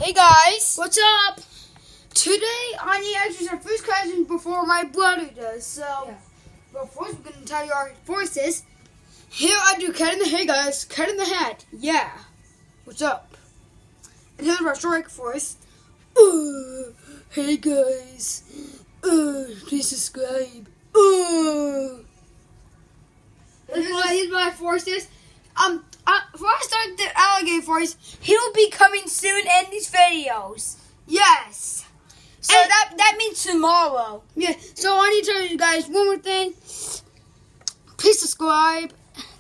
Hey guys! What's up? Today I need to answer our first question before my brother does. So, but first we're going to tell you our forces. Here I do cat in the head, guys. Cat in the hat. Yeah. What's up? And here's our strike force. Hey guys. Please subscribe. Here's my forces. Before I start the alligator force, he'll be coming soon in these videos. Yes. So that means tomorrow. Yeah. So I need to tell you guys one more thing. Please subscribe.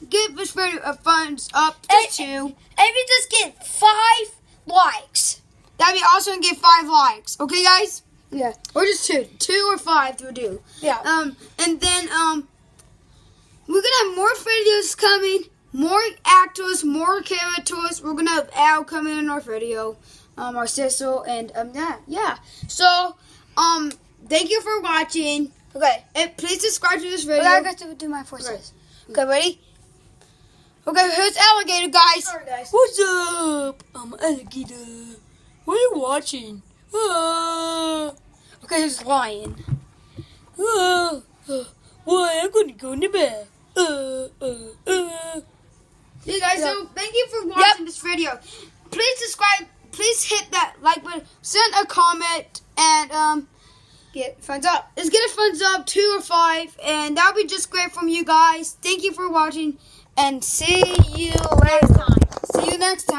Give this video a thumbs up to 2. If you just get 5 likes. That'd be awesome and get 5 likes. Okay, guys? Yeah. Or just 2. 2 or 5 will do. Yeah. And then, we're gonna have more videos coming. More actors, more characters. We're gonna have Al coming in our video. Our sister, and, yeah. So, thank you for watching. Okay. And please subscribe to this video. I got to do my forces. Okay, ready? Okay, here's Alligator, guys. Sorry, guys. What's up? I'm Alligator. What are you watching? Okay, here's Lion. Well, I'm gonna go in the bed. Yeah, guys, so thank you for watching this video. Please subscribe. Please hit that like button. Send a comment and Get thumbs up. let's get a thumbs up, 2 or 5, and that'll be just great from you guys. Thank you for watching, and see you later. See you next time.